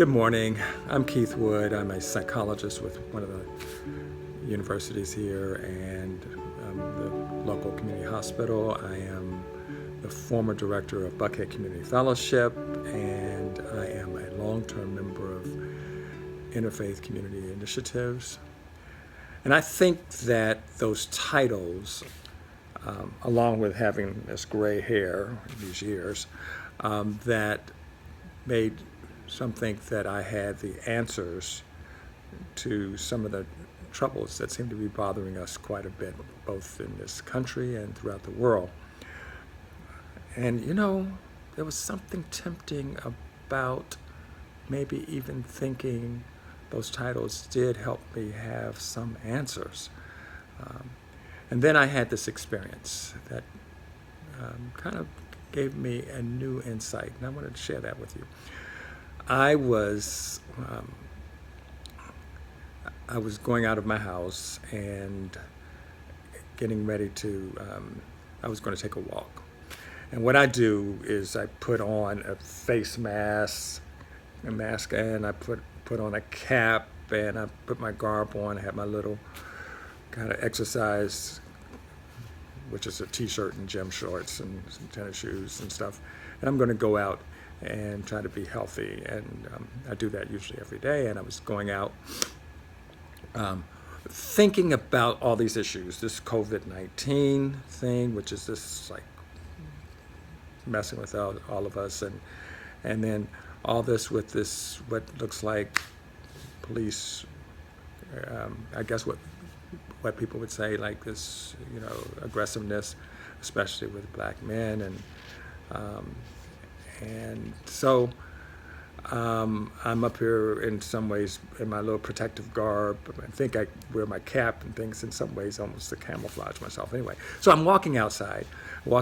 Good morning. I'm Keith Wood. I'm a psychologist with one of the universities here and the local community hospital. I am the former director of Buckhead Community Fellowship, and I am a long-term member of Interfaith Community Initiatives. And I think that those titles, along with having this gray hair these years, that made some think that I had the answers to some of the troubles that seem to be bothering us quite a bit, both in this country and throughout the world. And there was something tempting about maybe even thinking those titles did help me have some answers. And then I had this experience that kind of gave me a new insight, and I wanted to share that with you. I was going out of my house and getting ready to, I was going to take a walk. And what I do is I put on a face mask, and I put on a cap, and I put my garb on. I have my little kind of exercise, which is a t-shirt and gym shorts and some tennis shoes and stuff. And I'm going to go out and try to be healthy, and I do that usually every day. And I was going out thinking about all these issues, this COVID-19 thing, which is this like messing with all of us, and then all this with this what looks like police, I guess what people would say, like this aggressiveness, especially with black men, and so I'm up here in some ways in my little protective garb. I think I wear my cap and things in some ways almost to camouflage myself anyway. So I'm walking outside. I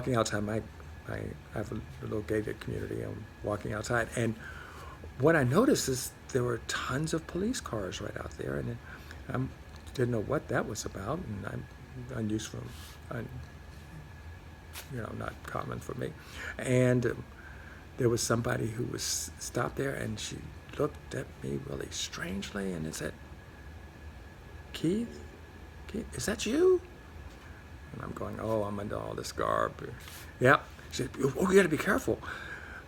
have a little gated community. I'm walking outside, and what I noticed is there were tons of police cars right out there, and I didn't know what that was about, and I'm unuseful, not common for me. And there was somebody who was stopped there, and she looked at me really strangely and said, Keith, is that you? And I'm going, oh, I'm under all this garb. Yeah. She said, oh, you got to be careful.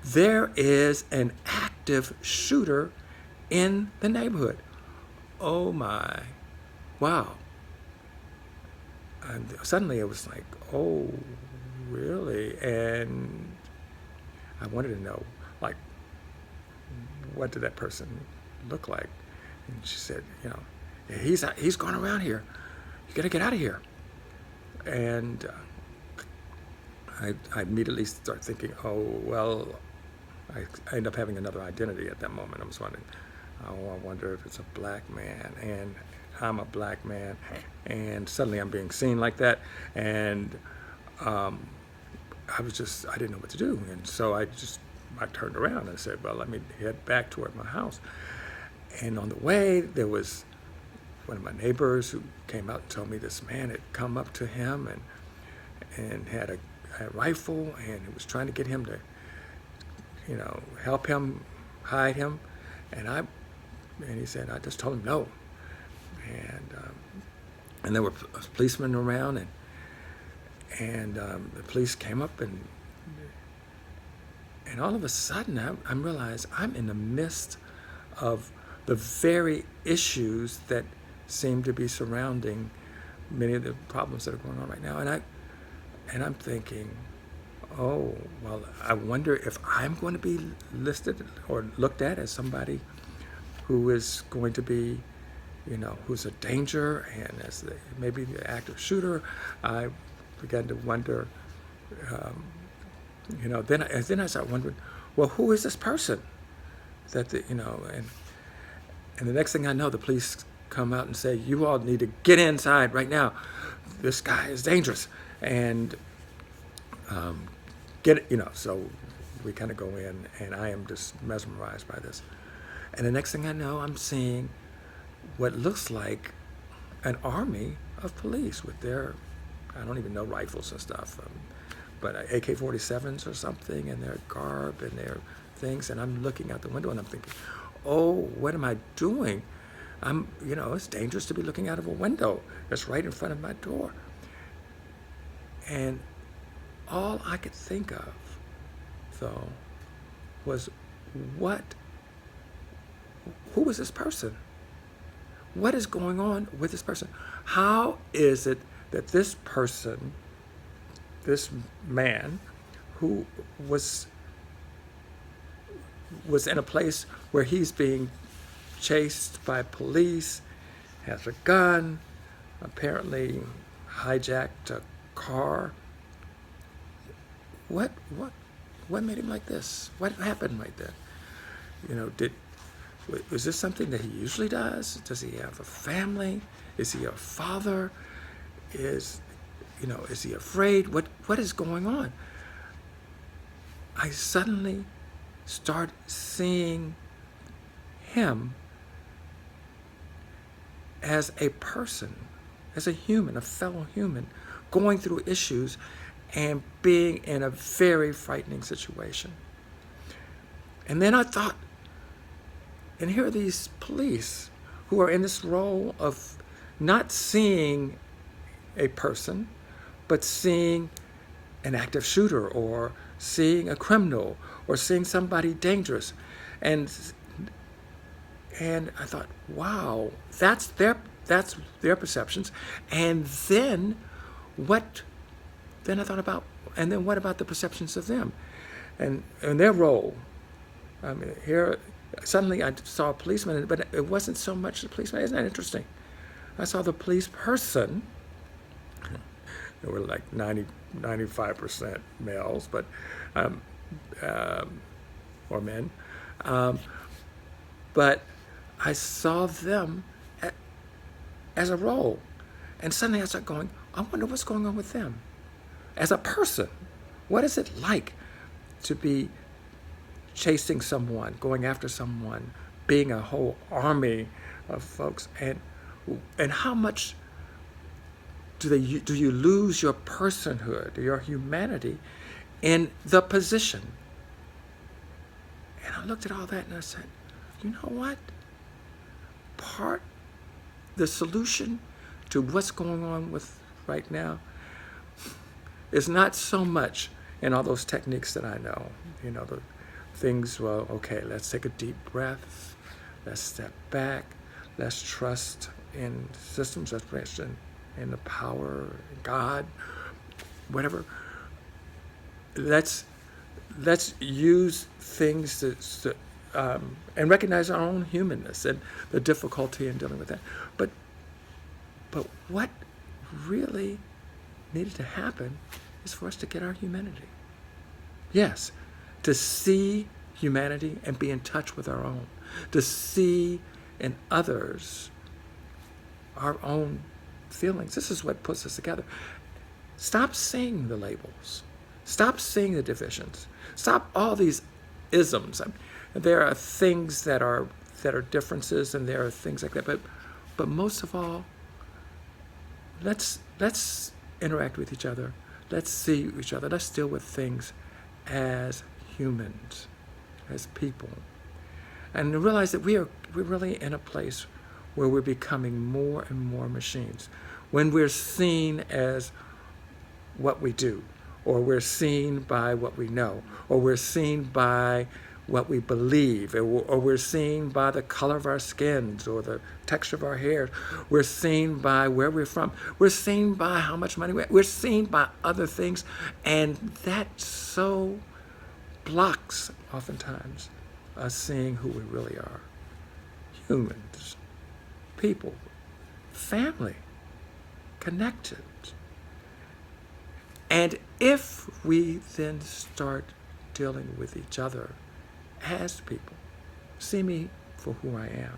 There is an active shooter in the neighborhood. Oh my, wow. And suddenly it was like, oh, really? And I wanted to know, like, what did that person look like? And she said, he's going around here. You got to get out of here. And I immediately start thinking, oh, well, I end up having another identity at that moment. I was wondering, oh, I wonder if it's a black man, and I'm a black man, and suddenly I'm being seen like that, and I didn't know what to do, and so I turned around and said, well, let me head back toward my house. And on the way, there was one of my neighbors who came out and told me this man had come up to him and had a rifle, and he was trying to get him to, help him, hide him, and he said, I just told him no. And there were policemen around, and the police came up, and all of a sudden I realized I'm in the midst of the very issues that seem to be surrounding many of the problems that are going on right now. And I'm thinking, oh, well, I wonder if I'm going to be listed or looked at as somebody who is going to be, who's a danger, and as maybe the active shooter. I began to wonder, then I started wondering, well, who is this person? And the next thing I know, the police come out and say, you all need to get inside right now. This guy is dangerous. And so we kind of go in, and I am just mesmerized by this. And the next thing I know, I'm seeing what looks like an army of police with their, I don't even know, rifles and stuff, but AK-47s or something, and their garb and their things. And I'm looking out the window and I'm thinking, oh, what am I doing? It's dangerous to be looking out of a window that's right in front of my door. And all I could think of, though, was who was this person? What is going on with this person? How is it that this person, this man, who was in a place where he's being chased by police, has a gun, apparently hijacked a car. What made him like this? What happened right there? Was this something that he usually does? Does he have a family? Is he a father? Is he afraid? What is going on? I suddenly start seeing him as a person, as a human, a fellow human, going through issues and being in a very frightening situation. And then I thought, and here are these police who are in this role of not seeing a person, but seeing an active shooter or seeing a criminal or seeing somebody dangerous. And I thought, wow, that's their perceptions. And then I thought about, and then what about the perceptions of them and their role? I mean, here, suddenly I saw a policeman, but it wasn't so much the policeman. Isn't that interesting? I saw the police person. There were like 95% males, but or men. But I saw them as a role. And suddenly I started going, I wonder what's going on with them. As a person, what is it like to be chasing someone, going after someone, being a whole army of folks, and how much do you lose your personhood, your humanity, in the position? And I looked at all that and I said, you know what? The solution to what's going on with right now is not so much in all those techniques that I know. The things, well, okay, let's take a deep breath, let's step back, let's trust in systems, let's trust in the power, God, whatever. Let's use things to and recognize our own humanness and the difficulty in dealing with that. But what really needed to happen is for us to get our humanity. Yes, to see humanity and be in touch with our own, to see in others our own feelings. This is what puts us together. Stop seeing the labels. Stop seeing the divisions. Stop all these isms. There are things that are differences, and there are things like that. But most of all, let's interact with each other. Let's see each other. Let's deal with things as humans, as people, and realize that we're really in a place where we're becoming more and more machines. When we're seen as what we do, or we're seen by what we know, or we're seen by what we believe, or we're seen by the color of our skins or the texture of our hair. We're seen by where we're from. We're seen by how much money we're seen by other things, and that so blocks oftentimes us seeing who we really are. Humans, people, family, connected. And if we then start dealing with each other as people, see me for who I am.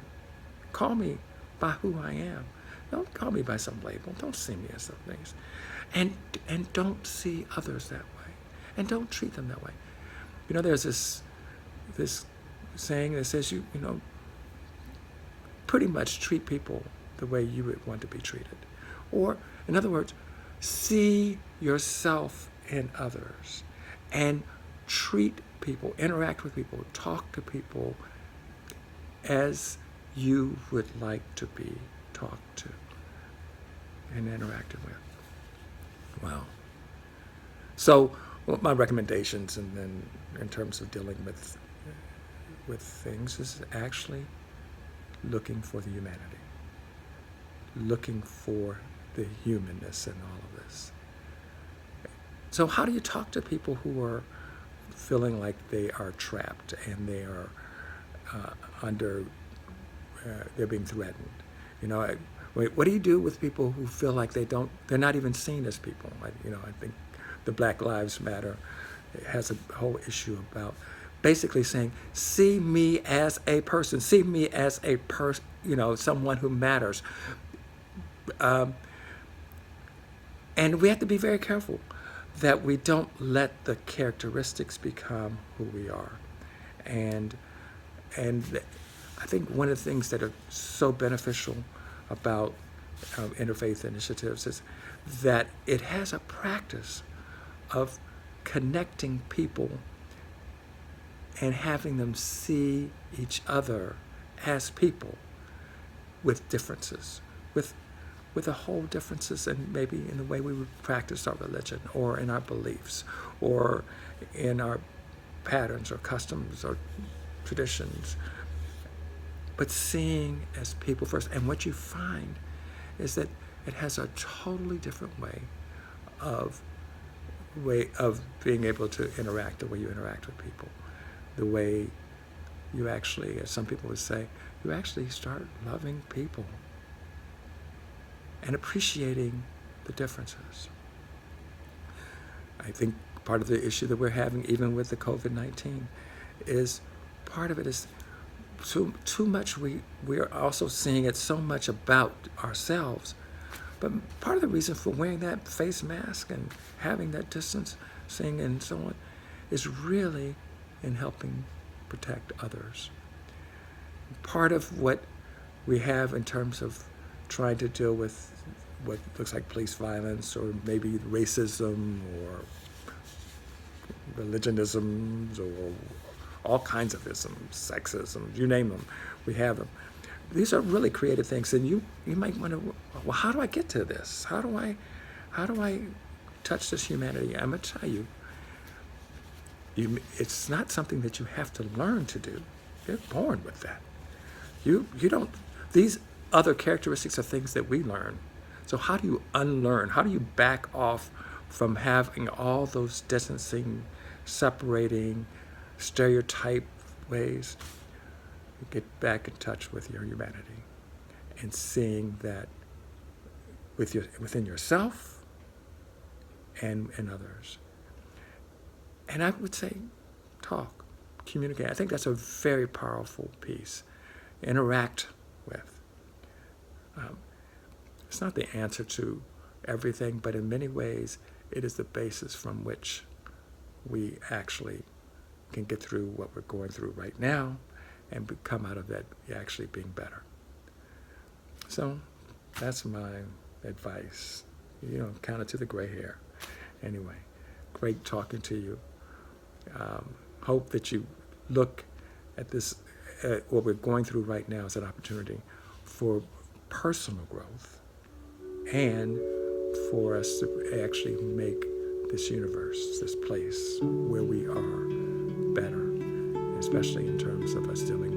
Call me by who I am. Don't call me by some label. Don't see me as some things. And don't see others that way. And don't treat them that way. There's this saying that says you pretty much treat people the way you would want to be treated. Or, in other words, see yourself in others and treat people, interact with people, talk to people as you would like to be talked to and interacted with. Wow. So my recommendations, and then in terms of dealing with things, is actually looking for the humanity, looking for the humanness in all of this. So how do you talk to people who are feeling like they are trapped and they are they're being threatened? What do you do with people who feel like they're not even seen as people? I think the Black Lives Matter has a whole issue about basically saying, see me as a person, see me as a person, someone who matters. And we have to be very careful that we don't let the characteristics become who we are. And I think one of the things that are so beneficial about interfaith initiatives is that it has a practice of connecting people and having them see each other as people with differences, with the whole differences, and maybe in the way we would practice our religion, or in our beliefs, or in our patterns or customs or traditions, but seeing as people first. And what you find is that it has a totally different way of being able to interact, the way you interact with people, the way you actually, as some people would say, you actually start loving people and appreciating the differences. I think part of the issue that we're having, even with the COVID-19, is part of it is too much. We're also seeing it so much about ourselves. But part of the reason for wearing that face mask and having that distancing and so on is really in helping protect others. Part of what we have in terms of trying to deal with what looks like police violence, or maybe racism, or religionisms, or all kinds of isms, sexism, you name them, we have them. These are really creative things, and you might wonder, well, how do I get to this? How do I touch this humanity? I'm going to tell you, it's not something that you have to learn to do. You're born with that. You don't. These other characteristics are things that we learn. So how do you unlearn? How do you back off from having all those distancing, separating, stereotype ways? You get back in touch with your humanity and seeing that within yourself and others. And I would say, talk, communicate. I think that's a very powerful piece. Interact with. It's not the answer to everything, but in many ways, it is the basis from which we actually can get through what we're going through right now and come out of that actually being better. So that's my advice. Count it to the gray hair. Anyway, great talking to you. Hope that you look at this, what we're going through right now, as an opportunity for personal growth and for us to actually make this universe, this place where we are, better, especially in terms of us dealing